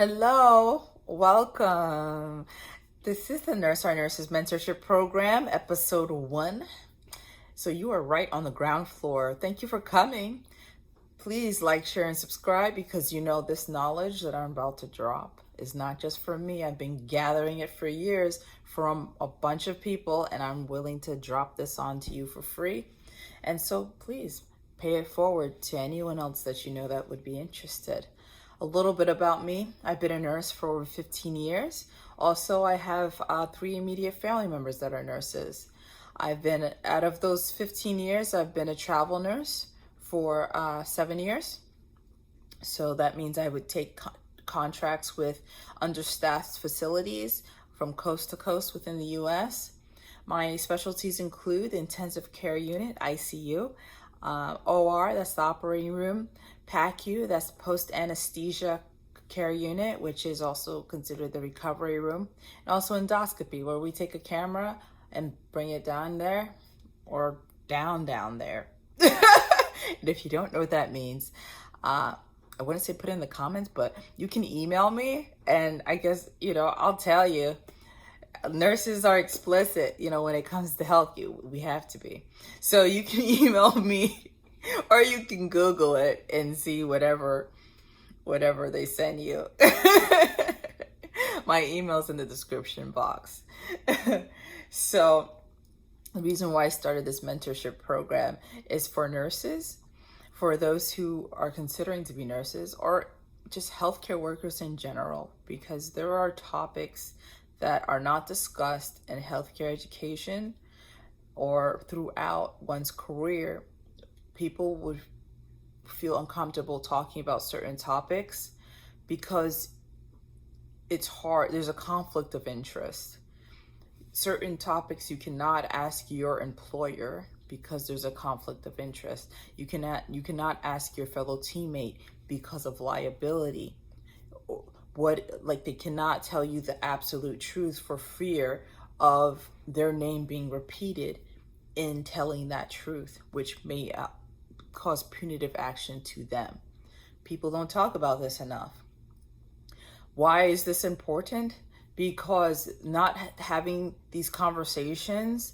Hello, welcome. This is the Nurse Our Nurses Mentorship Program, episode 1. So you are right on the ground floor. Thank you for coming. Please like, share, and subscribe because you know this knowledge that I'm about to drop is not just for me. I've been gathering it for years from a bunch of people, and I'm willing to drop this on to you for free. And so please pay it forward to anyone else that you know that would be interested. A little bit about me. I've been a nurse for over 15 years. Also, I have 3 immediate family members that are nurses. Out of those 15 years, I've been a travel nurse for 7 years. So that means I would take contracts with understaffed facilities from coast to coast within the US. My specialties include intensive care unit, ICU, OR, that's the operating room, PACU, that's post anesthesia care unit, which is also considered the recovery room, and also endoscopy, where we take a camera and bring it down there or down there. And if you don't know what that means, I wouldn't say put it in the comments, but you can email me and I guess, I'll tell you. Nurses are explicit, when it comes to health, we have to be. So you can email me or you can Google it and see whatever they send you. My email's in the description box. So the reason why I started this mentorship program is for nurses, for those who are considering to be nurses, or just healthcare workers in general, because there are topics that are not discussed in healthcare education or throughout one's career. People would feel uncomfortable talking about certain topics because it's hard. There's a conflict of interest. Certain topics you cannot ask your employer because there's a conflict of interest. You cannot ask your fellow teammate because of liability. They cannot tell you the absolute truth for fear of their name being repeated in telling that truth, which may cause punitive action to them. People don't talk about this enough. Why is this important? Because not having these conversations,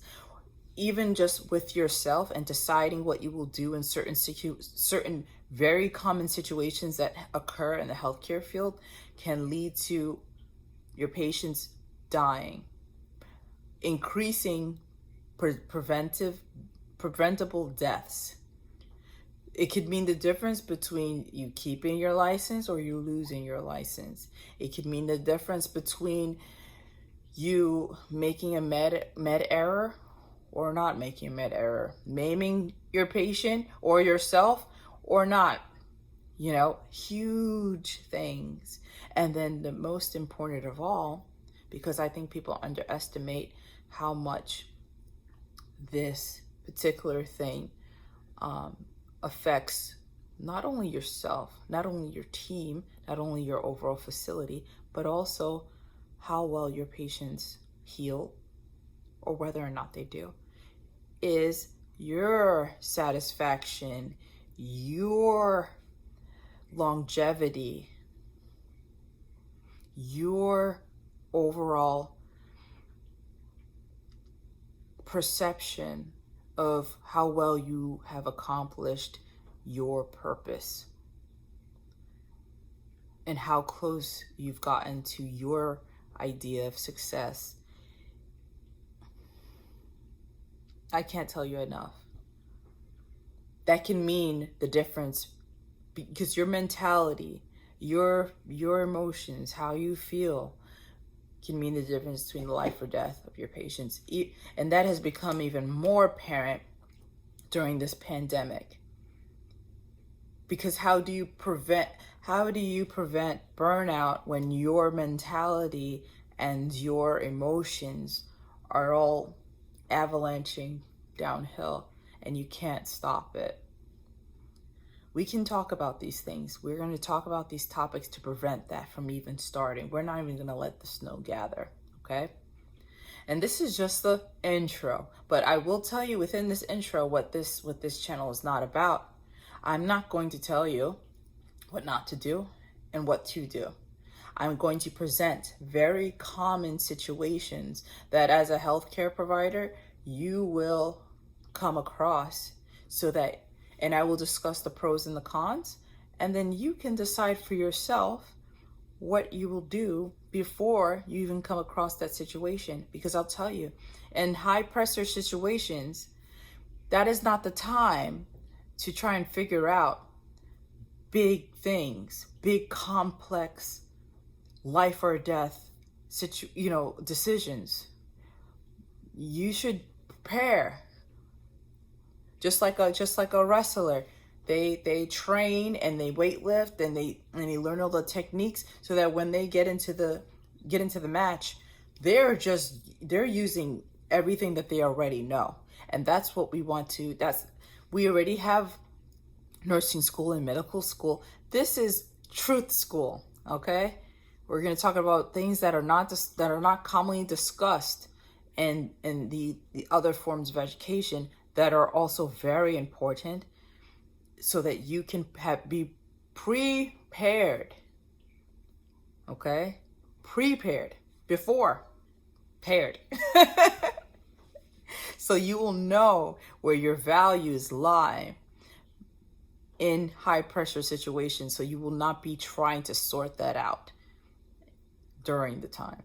even just with yourself and deciding what you will do in certain very common situations that occur in the healthcare field, can lead to your patients dying, increasing preventable deaths. It could mean the difference between you keeping your license or you losing your license. It could mean the difference between you making a med error or not making a med error, maiming your patient or yourself or not. Huge things. And then the most important of all, because I think people underestimate how much this particular thing affects not only yourself, not only your team, not only your overall facility, but also how well your patients heal or whether or not they do, is your satisfaction, your longevity, your overall perception of how well you have accomplished your purpose and how close you've gotten to your idea of success. I can't tell you enough. That can mean the difference because your mentality, your emotions, how you feel can mean the difference between the life or death of your patients. And that has become even more apparent during this pandemic. Because how do you prevent burnout when your mentality and your emotions are all avalanching downhill and you can't stop it? We can talk about these things. We're going to talk about these topics to prevent that from even starting. We're not even going to let the snow gather, okay? And this is just the intro, but I will tell you within this intro what this channel is not about. I'm not going to tell you what not to do and what to do. I'm going to present very common situations that as a healthcare provider, you will come across and I will discuss the pros and the cons, and then you can decide for yourself what you will do before you even come across that situation. Because I'll tell you, in high pressure situations, that is not the time to try and figure out big things, big complex life or death decisions. You should prepare. Just like a wrestler, they train and they weight lift and they learn all the techniques so that when they get into the match, they're using everything that they already know. And that's what we want to. We already have nursing school and medical school. This is truth school. Okay, we're going to talk about things that are not commonly discussed in the other forms of education that are also very important, so that you can be prepared. Okay, prepared before paired. So you will know where your values lie in high pressure situations, so you will not be trying to sort that out during the time.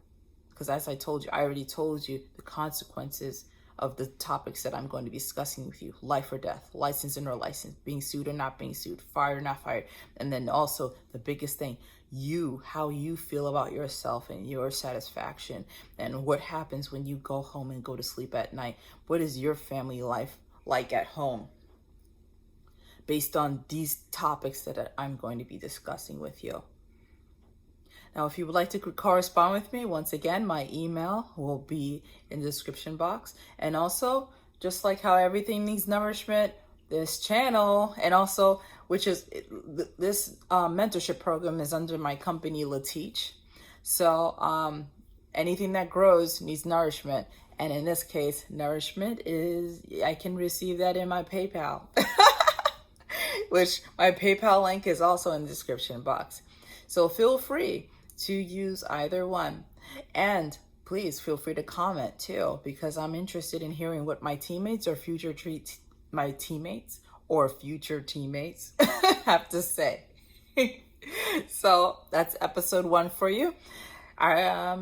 Because as I already told you the consequences of the topics that I'm going to be discussing with you: life or death, licensed and no license, being sued or not being sued, fired or not fired. And then also the biggest thing, how you feel about yourself and your satisfaction, and what happens when you go home and go to sleep at night. What is your family life like at home, based on these topics that I'm going to be discussing with you. Now, if you would like to correspond with me, once again, my email will be in the description box. And also, just like how everything needs nourishment, this channel, and also, this mentorship program is under my company, LaTeach. So anything that grows needs nourishment. And in this case, nourishment I can receive that in my PayPal. Which my PayPal link is also in the description box. So feel free to use either one. And please feel free to comment too, because I'm interested in hearing what my teammates or future teammates have to say. So that's episode 1 for you. I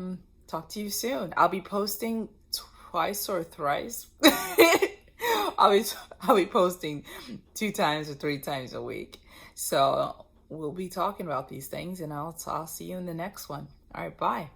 talk to you soon. I'll be posting twice or thrice. I'll be posting 2 times or 3 times a week. So we'll be talking about these things, and I'll see you in the next one. All right, bye.